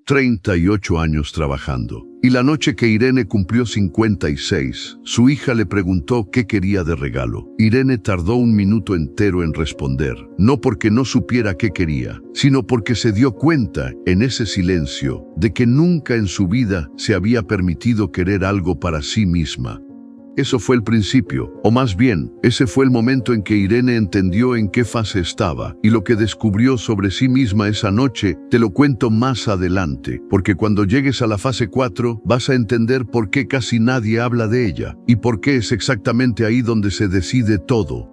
38 años trabajando. Y la noche que Irene cumplió 56, su hija le preguntó qué quería de regalo. Irene tardó un minuto entero en responder, no porque no supiera qué quería, sino porque se dio cuenta, en ese silencio, de que nunca en su vida se había permitido querer algo para sí misma. Eso fue el principio, o más bien, ese fue el momento en que Irene entendió en qué fase estaba, y lo que descubrió sobre sí misma esa noche te lo cuento más adelante, porque cuando llegues a la fase 4 vas a entender por qué casi nadie habla de ella, y por qué es exactamente ahí donde se decide todo.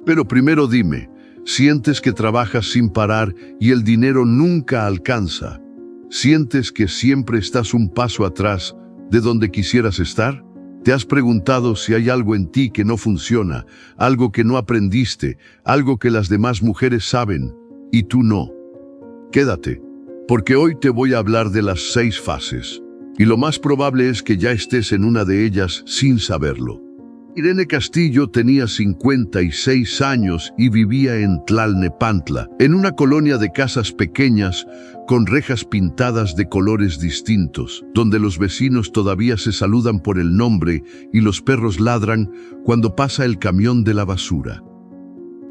Pero primero dime, ¿sientes que trabajas sin parar y el dinero nunca alcanza? ¿Sientes que siempre estás un paso atrás de donde quisieras estar? ¿Te has preguntado si hay algo en ti que no funciona, algo que no aprendiste, algo que las demás mujeres saben y tú no? Quédate, porque hoy te voy a hablar de las 6 fases, y lo más probable es que ya estés en una de ellas sin saberlo. Irene Castillo tenía 56 años y vivía en Tlalnepantla, en una colonia de casas pequeñas con rejas pintadas de colores distintos, donde los vecinos todavía se saludan por el nombre y los perros ladran cuando pasa el camión de la basura.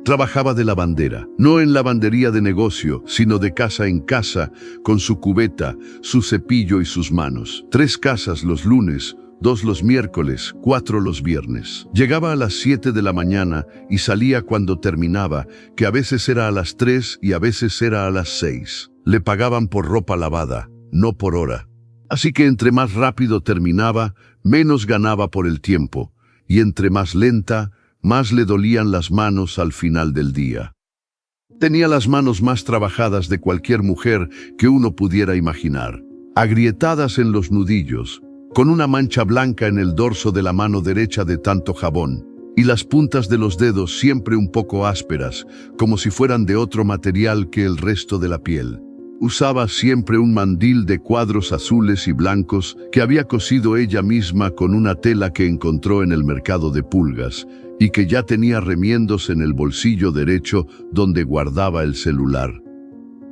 Trabajaba de lavandera, no en lavandería de negocio, sino de casa en casa, con su cubeta, su cepillo y sus manos. 3 casas los lunes, 2 los miércoles, 4 los viernes. Llegaba a las 7 de la mañana y salía cuando terminaba, que a veces era a las 3 y a veces era a las 6. Le pagaban por ropa lavada, no por hora. Así que entre más rápido terminaba, menos ganaba por el tiempo, y entre más lenta, más le dolían las manos al final del día. Tenía las manos más trabajadas de cualquier mujer que uno pudiera imaginar, agrietadas en los nudillos, con una mancha blanca en el dorso de la mano derecha de tanto jabón, y las puntas de los dedos siempre un poco ásperas, como si fueran de otro material que el resto de la piel. Usaba siempre un mandil de cuadros azules y blancos que había cosido ella misma con una tela que encontró en el mercado de pulgas, y que ya tenía remiendos en el bolsillo derecho donde guardaba el celular.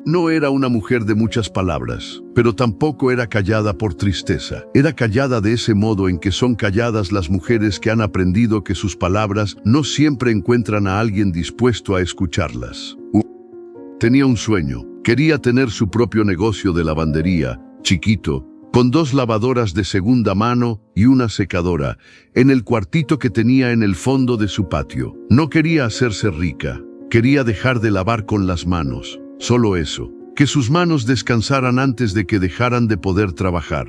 No era una mujer de muchas palabras, pero tampoco era callada por tristeza. Era callada de ese modo en que son calladas las mujeres que han aprendido que sus palabras no siempre encuentran a alguien dispuesto a escucharlas. Tenía un sueño. Quería tener su propio negocio de lavandería, chiquito, con 2 lavadoras de segunda mano y una secadora, en el cuartito que tenía en el fondo de su patio. No quería hacerse rica, quería dejar de lavar con las manos. Solo eso, que sus manos descansaran antes de que dejaran de poder trabajar.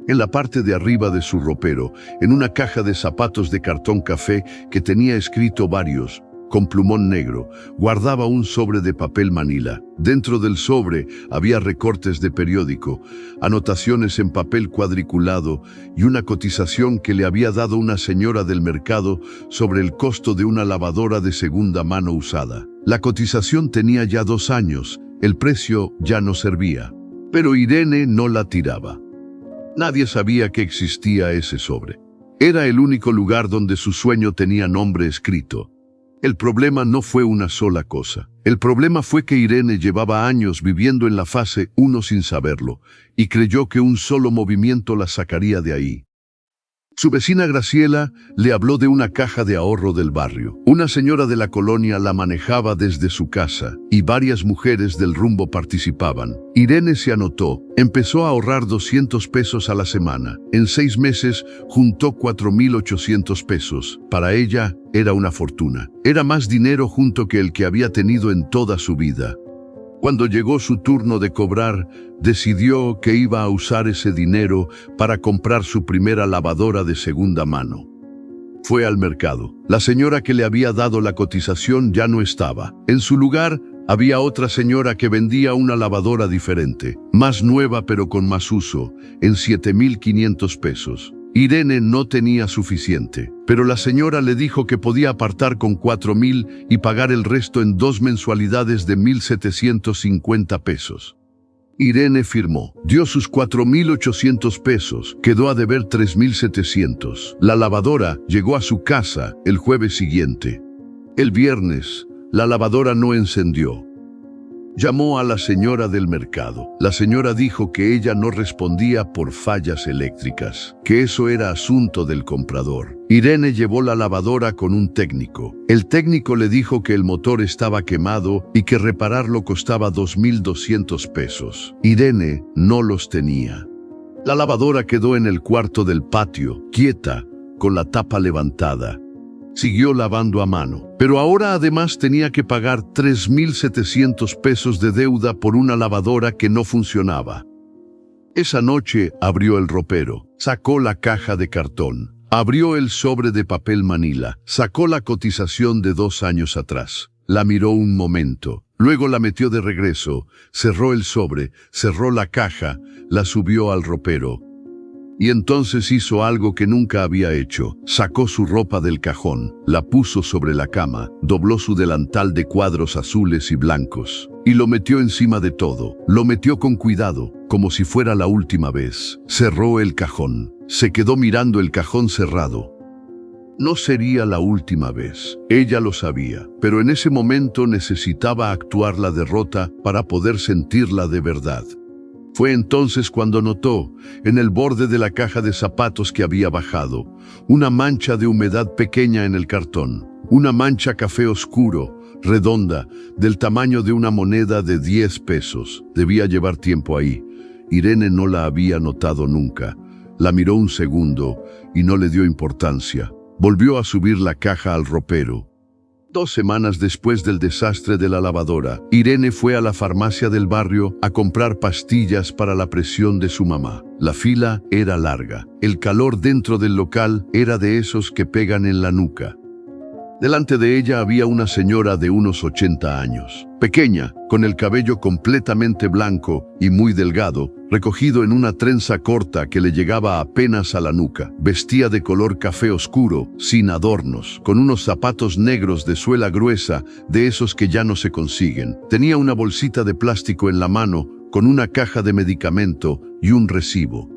En la parte de arriba de su ropero, en una caja de zapatos de cartón café que tenía escrito varios, con plumón negro, guardaba un sobre de papel manila. Dentro del sobre había recortes de periódico, anotaciones en papel cuadriculado y una cotización que le había dado una señora del mercado sobre el costo de una lavadora de segunda mano usada. La cotización tenía ya 2 años, el precio ya no servía. Pero Irene no la tiraba. Nadie sabía que existía ese sobre. Era el único lugar donde su sueño tenía nombre escrito. El problema no fue una sola cosa. El problema fue que Irene llevaba años viviendo en la fase 1 sin saberlo, y creyó que un solo movimiento la sacaría de ahí. Su vecina Graciela le habló de una caja de ahorro del barrio. Una señora de la colonia la manejaba desde su casa y varias mujeres del rumbo participaban. Irene se anotó, empezó a ahorrar 200 pesos a la semana. En 6 meses juntó 4,800 pesos. Para ella era una fortuna. Era más dinero junto que el que había tenido en toda su vida. Cuando llegó su turno de cobrar, decidió que iba a usar ese dinero para comprar su primera lavadora de segunda mano. Fue al mercado. La señora que le había dado la cotización ya no estaba. En su lugar, había otra señora que vendía una lavadora diferente, más nueva pero con más uso, en 7,500 pesos. Irene no tenía suficiente, pero la señora le dijo que podía apartar con 4,000 y pagar el resto en 2 mensualidades de 1,750 pesos. Irene firmó, dio sus 4,800 pesos, quedó a deber 3,700. La lavadora llegó a su casa el jueves siguiente. El viernes, la lavadora no encendió. Llamó a la señora del mercado. La señora dijo que ella no respondía por fallas eléctricas, que eso era asunto del comprador. Irene llevó la lavadora con un técnico. El técnico le dijo que el motor estaba quemado y que repararlo costaba 2.200 pesos. Irene no los tenía. La lavadora quedó en el cuarto del patio, quieta, con la tapa levantada. Siguió lavando a mano, pero ahora además tenía que pagar 3.700 pesos de deuda por una lavadora que no funcionaba. Esa noche abrió el ropero, sacó la caja de cartón, abrió el sobre de papel manila, sacó la cotización de 2 años atrás. La miró un momento, luego la metió de regreso, cerró el sobre, cerró la caja, la subió al ropero. Y entonces hizo algo que nunca había hecho. Sacó su ropa del cajón, la puso sobre la cama, dobló su delantal de cuadros azules y blancos, y lo metió encima de todo. Lo metió con cuidado, como si fuera la última vez. Cerró el cajón. Se quedó mirando el cajón cerrado. No sería la última vez. Ella lo sabía, pero en ese momento necesitaba actuar la derrota para poder sentirla de verdad. Fue entonces cuando notó, en el borde de la caja de zapatos que había bajado, una mancha de humedad pequeña en el cartón. Una mancha café oscuro, redonda, del tamaño de una moneda de 10 pesos. Debía llevar tiempo ahí. Irene no la había notado nunca. La miró un segundo y no le dio importancia. Volvió a subir la caja al ropero. 2 semanas después del desastre de la lavadora, Irene fue a la farmacia del barrio a comprar pastillas para la presión de su mamá. La fila era larga. El calor dentro del local era de esos que pegan en la nuca. Delante de ella había una señora de unos 80 años, pequeña, con el cabello completamente blanco y muy delgado, recogido en una trenza corta que le llegaba apenas a la nuca. Vestía de color café oscuro, sin adornos, con unos zapatos negros de suela gruesa, de esos que ya no se consiguen. Tenía una bolsita de plástico en la mano, con una caja de medicamento y un recibo.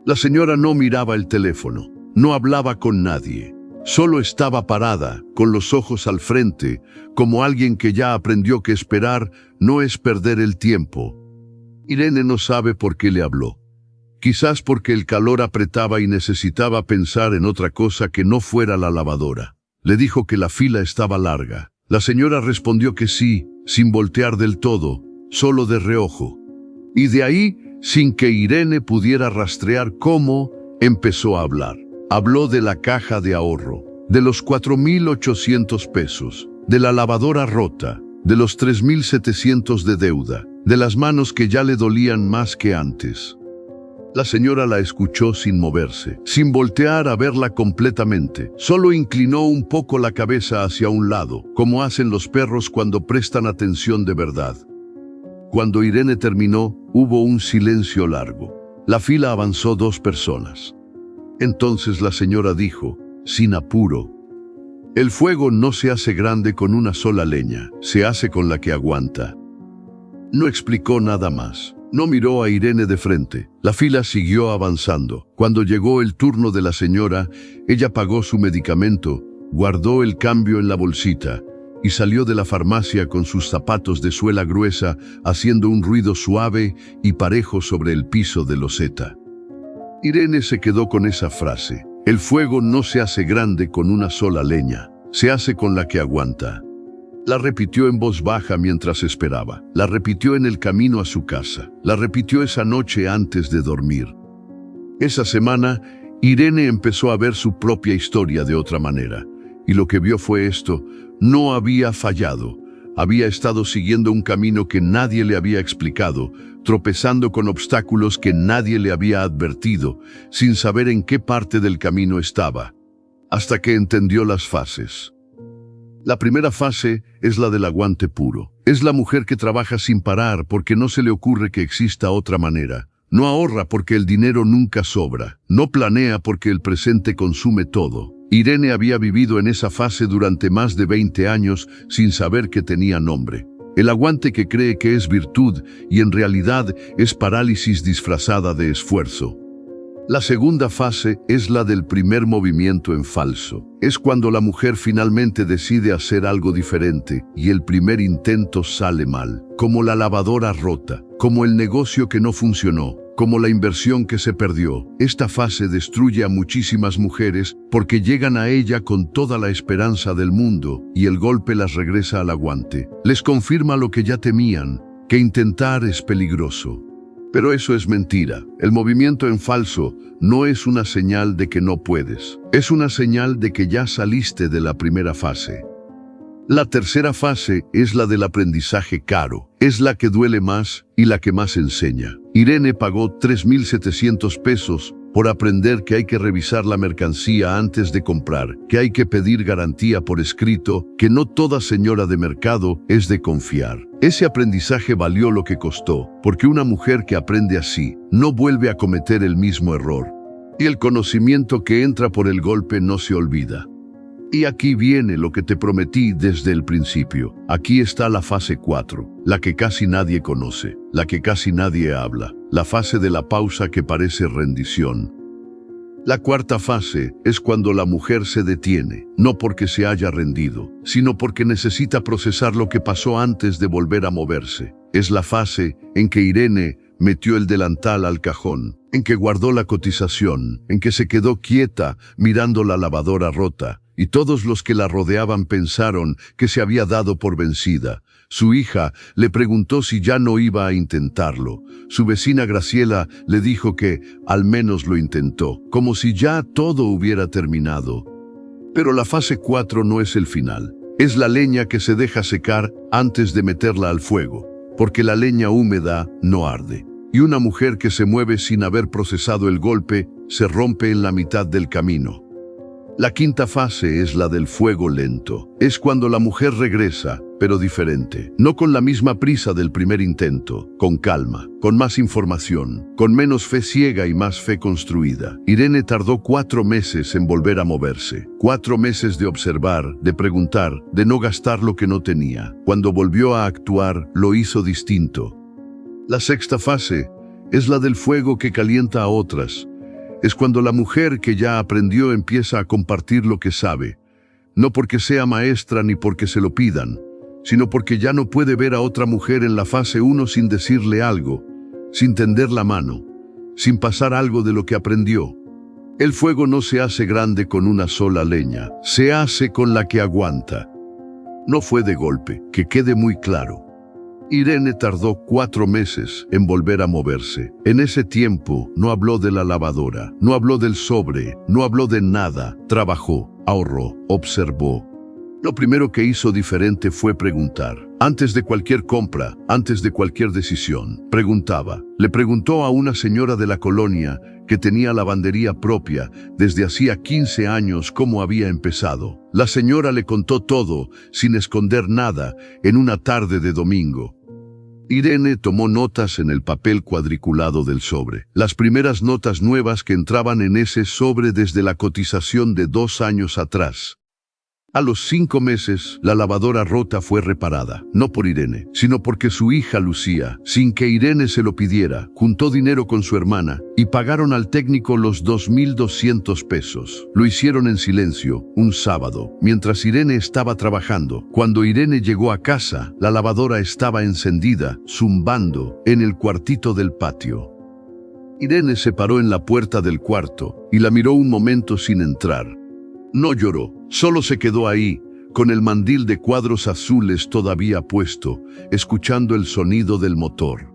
La señora no miraba el teléfono, no hablaba con nadie. Solo estaba parada, con los ojos al frente, como alguien que ya aprendió que esperar no es perder el tiempo. Irene no sabe por qué le habló. Quizás porque el calor apretaba y necesitaba pensar en otra cosa que no fuera la lavadora. Le dijo que la fila estaba larga. La señora respondió que sí, sin voltear del todo, solo de reojo. Y de ahí, sin que Irene pudiera rastrear cómo, empezó a hablar. Habló de la caja de ahorro, de los 4.800 pesos, de la lavadora rota, de los 3.700 de deuda, de las manos que ya le dolían más que antes. La señora la escuchó sin moverse, sin voltear a verla completamente. Solo inclinó un poco la cabeza hacia un lado, como hacen los perros cuando prestan atención de verdad. Cuando Irene terminó, hubo un silencio largo. La fila avanzó 2 personas. Entonces la señora dijo, sin apuro, el fuego no se hace grande con una sola leña, se hace con la que aguanta. No explicó nada más. No miró a Irene de frente. La fila siguió avanzando. Cuando llegó el turno de la señora, ella pagó su medicamento, guardó el cambio en la bolsita y salió de la farmacia con sus zapatos de suela gruesa, haciendo un ruido suave y parejo sobre el piso de loseta. Irene se quedó con esa frase. El fuego no se hace grande con una sola leña, se hace con la que aguanta. La repitió en voz baja mientras esperaba. La repitió en el camino a su casa. La repitió esa noche antes de dormir. Esa semana, Irene empezó a ver su propia historia de otra manera. Y lo que vio fue esto: no había fallado. Había estado siguiendo un camino que nadie le había explicado, tropezando con obstáculos que nadie le había advertido, sin saber en qué parte del camino estaba, hasta que entendió las fases. La primera fase es la del aguante puro. Es la mujer que trabaja sin parar porque no se le ocurre que exista otra manera. No ahorra porque el dinero nunca sobra. No planea porque el presente consume todo. Irene había vivido en esa fase durante más de 20 años sin saber que tenía nombre. El aguante que cree que es virtud y en realidad es parálisis disfrazada de esfuerzo. La segunda fase es la del primer movimiento en falso. Es cuando la mujer finalmente decide hacer algo diferente y el primer intento sale mal, como la lavadora rota, como el negocio que no funcionó, como la inversión que se perdió. Esta fase destruye a muchísimas mujeres porque llegan a ella con toda la esperanza del mundo y el golpe las regresa al aguante. Les confirma lo que ya temían, que intentar es peligroso. Pero eso es mentira. El movimiento en falso no es una señal de que no puedes. Es una señal de que ya saliste de la primera fase. La tercera fase es la del aprendizaje caro. Es la que duele más y la que más enseña. Irene pagó 3.700 pesos por aprender que hay que revisar la mercancía antes de comprar, que hay que pedir garantía por escrito, que no toda señora de mercado es de confiar. Ese aprendizaje valió lo que costó, porque una mujer que aprende así no vuelve a cometer el mismo error. Y el conocimiento que entra por el golpe no se olvida. Y aquí viene lo que te prometí desde el principio. Aquí está la fase 4, la que casi nadie conoce, la que casi nadie habla, la fase de la pausa que parece rendición. La cuarta fase es cuando la mujer se detiene, no porque se haya rendido, sino porque necesita procesar lo que pasó antes de volver a moverse. Es la fase en que Irene metió el delantal al cajón, en que guardó la cotización, en que se quedó quieta mirando la lavadora rota, y todos los que la rodeaban pensaron que se había dado por vencida. Su hija le preguntó si ya no iba a intentarlo. Su vecina Graciela le dijo que al menos lo intentó, como si ya todo hubiera terminado. Pero la fase 4 no es el final. Es la leña que se deja secar antes de meterla al fuego, porque la leña húmeda no arde. Y una mujer que se mueve sin haber procesado el golpe se rompe en la mitad del camino. La quinta fase es la del fuego lento. Es cuando la mujer regresa, pero diferente. No con la misma prisa del primer intento, con calma, con más información, con menos fe ciega y más fe construida. Irene tardó 4 meses en volver a moverse. 4 meses de observar, de preguntar, de no gastar lo que no tenía. Cuando volvió a actuar, lo hizo distinto. La sexta fase es la del fuego que calienta a otras. Es cuando la mujer que ya aprendió empieza a compartir lo que sabe, no porque sea maestra ni porque se lo pidan, sino porque ya no puede ver a otra mujer en la fase 1 sin decirle algo, sin tender la mano, sin pasar algo de lo que aprendió. El fuego no se hace grande con una sola leña, se hace con la que aguanta. No fue de golpe, que quede muy claro. Irene tardó 4 meses en volver a moverse. En ese tiempo no habló de la lavadora, no habló del sobre, no habló de nada. Trabajó, ahorró, observó. Lo primero que hizo diferente fue preguntar. Antes de cualquier compra, antes de cualquier decisión, preguntaba. Le preguntó a una señora de la colonia que tenía lavandería propia desde hacía 15 años cómo había empezado. La señora le contó todo, sin esconder nada, en una tarde de domingo. Irene tomó notas en el papel cuadriculado del sobre. Las primeras notas nuevas que entraban en ese sobre desde la cotización de 2 años atrás. A los 5 meses, la lavadora rota fue reparada, no por Irene, sino porque su hija Lucía, sin que Irene se lo pidiera, juntó dinero con su hermana y pagaron al técnico los 2.200 pesos. Lo hicieron en silencio, un sábado, mientras Irene estaba trabajando. Cuando Irene llegó a casa, la lavadora estaba encendida, zumbando, en el cuartito del patio. Irene se paró en la puerta del cuarto y la miró un momento sin entrar. No lloró, solo se quedó ahí, con el mandil de cuadros azules todavía puesto, escuchando el sonido del motor.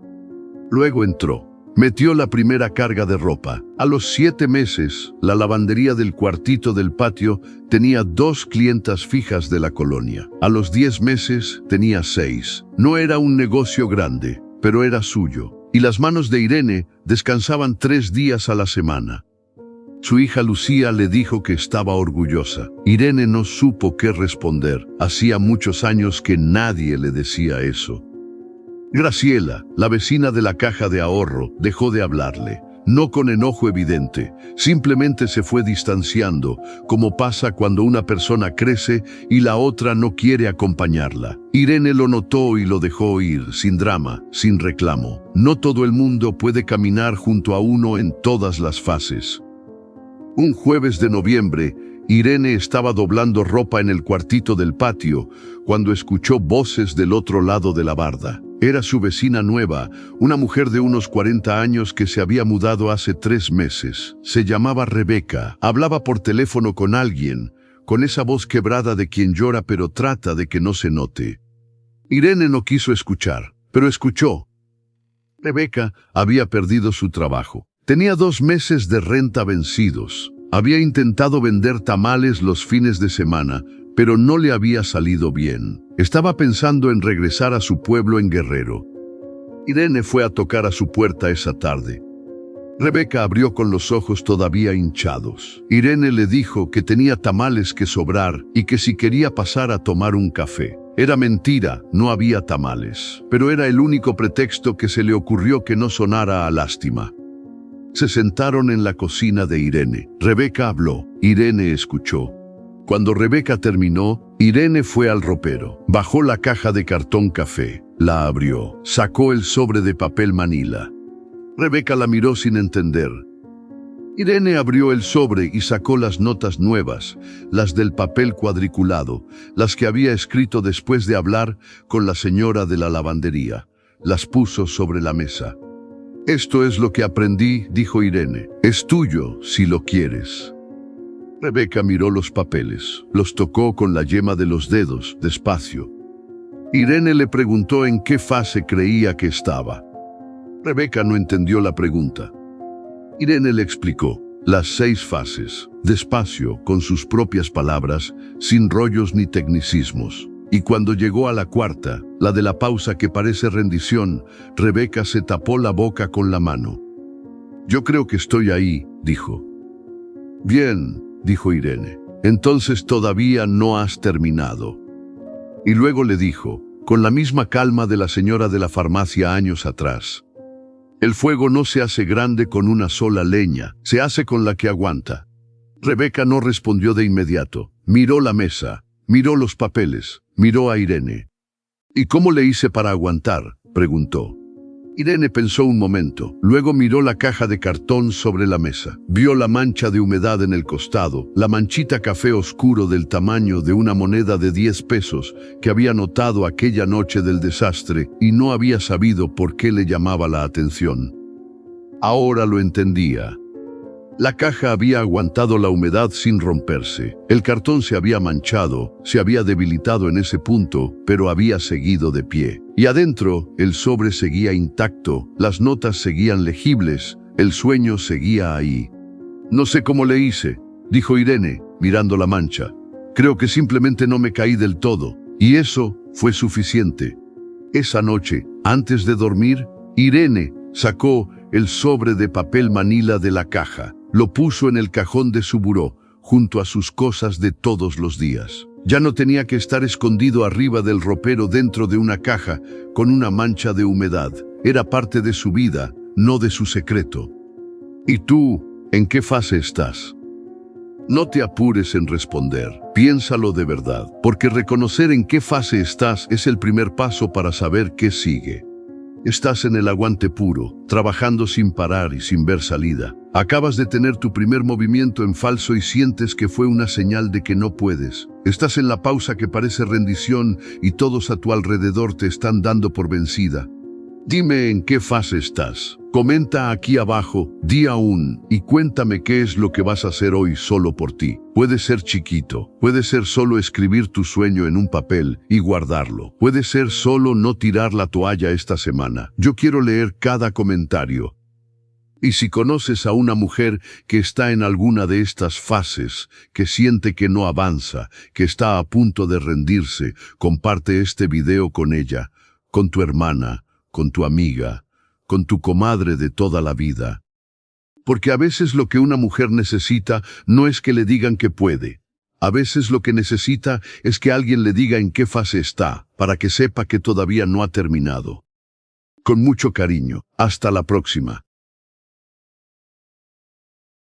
Luego entró. Metió la primera carga de ropa. A los 7 meses, la lavandería del cuartito del patio tenía 2 clientas fijas de la colonia. A los 10 meses, tenía 6. No era un negocio grande, pero era suyo. Y las manos de Irene descansaban 3 días a la semana. Su hija Lucía le dijo que estaba orgullosa. Irene no supo qué responder. Hacía muchos años que nadie le decía eso. Graciela, la vecina de la caja de ahorro, dejó de hablarle. no con enojo evidente, simplemente se fue distanciando, como pasa cuando una persona crece y la otra no quiere acompañarla. Irene lo notó y lo dejó ir, sin drama, sin reclamo. No todo el mundo puede caminar junto a uno en todas las fases. Un jueves de noviembre, Irene estaba doblando ropa en el cuartito del patio cuando escuchó voces del otro lado de la barda. Era su vecina nueva, una mujer de unos 40 años que se había mudado hace 3 meses. Se llamaba Rebeca. Hablaba por teléfono con alguien, con esa voz quebrada de quien llora pero trata de que no se note. Irene no quiso escuchar, pero escuchó. Rebeca había perdido su trabajo. Tenía 2 meses de renta vencidos. Había intentado vender tamales los fines de semana, pero no le había salido bien. Estaba pensando en regresar a su pueblo en Guerrero. Irene fue a tocar a su puerta esa tarde. Rebeca abrió con los ojos todavía hinchados. Irene le dijo que tenía tamales que sobrar y que si quería pasar a tomar un café. Era mentira, no había tamales, pero era el único pretexto que se le ocurrió que no sonara a lástima. Se sentaron en la cocina de Irene. Rebeca habló. Irene escuchó. Cuando Rebeca terminó, Irene fue al ropero. Bajó la caja de cartón café. La abrió. Sacó el sobre de papel manila. Rebeca la miró sin entender. Irene abrió el sobre y sacó las notas nuevas, las del papel cuadriculado, las que había escrito después de hablar con la señora de la lavandería. Las puso sobre la mesa. «Esto es lo que aprendí», dijo Irene. «Es tuyo, si lo quieres». Rebeca miró los papeles, los tocó con la yema de los dedos, despacio. Irene le preguntó en qué fase creía que estaba. Rebeca no entendió la pregunta. Irene le explicó las 6 fases, despacio, con sus propias palabras, sin rollos ni tecnicismos. Y cuando llegó a la 4ª, la de la pausa que parece rendición, Rebeca se tapó la boca con la mano. «Yo creo que estoy ahí», dijo. «Bien», dijo Irene. «Entonces todavía no has terminado». Y luego le dijo, con la misma calma de la señora de la farmacia años atrás: «El fuego no se hace grande con una sola leña, se hace con la que aguanta». Rebeca no respondió de inmediato. Miró la mesa, miró los papeles, miró a Irene. «¿Y cómo le hice para aguantar?», preguntó. Irene pensó un momento, luego miró la caja de cartón sobre la mesa. Vio la mancha de humedad en el costado, la manchita café oscuro del tamaño de una moneda de 10 pesos que había notado aquella noche del desastre y no había sabido por qué le llamaba la atención. Ahora lo entendía. La caja había aguantado la humedad sin romperse. El cartón se había manchado, se había debilitado en ese punto, pero había seguido de pie. Y adentro, el sobre seguía intacto, las notas seguían legibles, el sueño seguía ahí. «No sé cómo le hice», dijo Irene, mirando la mancha. «Creo que simplemente no me caí del todo». Y eso fue suficiente. Esa noche, antes de dormir, Irene sacó el sobre de papel manila de la caja. Lo puso en el cajón de su buró, junto a sus cosas de todos los días. Ya no tenía que estar escondido arriba del ropero dentro de una caja con una mancha de humedad. Era parte de su vida, no de su secreto. ¿Y tú, en qué fase estás? No te apures en responder, piénsalo de verdad, porque reconocer en qué fase estás es el primer paso para saber qué sigue. Estás en el aguante puro, trabajando sin parar y sin ver salida. Acabas de tener tu primer movimiento en falso y sientes que fue una señal de que no puedes. Estás en la pausa que parece rendición y todos a tu alrededor te están dando por vencida. Dime en qué fase estás. Comenta aquí abajo, di aún, y cuéntame qué es lo que vas a hacer hoy solo por ti. Puede ser chiquito, puede ser solo escribir tu sueño en un papel y guardarlo. Puede ser solo no tirar la toalla esta semana. Yo quiero leer cada comentario. Y si conoces a una mujer que está en alguna de estas fases, que siente que no avanza, que está a punto de rendirse, comparte este video con ella, con tu hermana, con tu amiga, con tu comadre de toda la vida. Porque a veces lo que una mujer necesita no es que le digan que puede. A veces lo que necesita es que alguien le diga en qué fase está, para que sepa que todavía no ha terminado. Con mucho cariño. Hasta la próxima.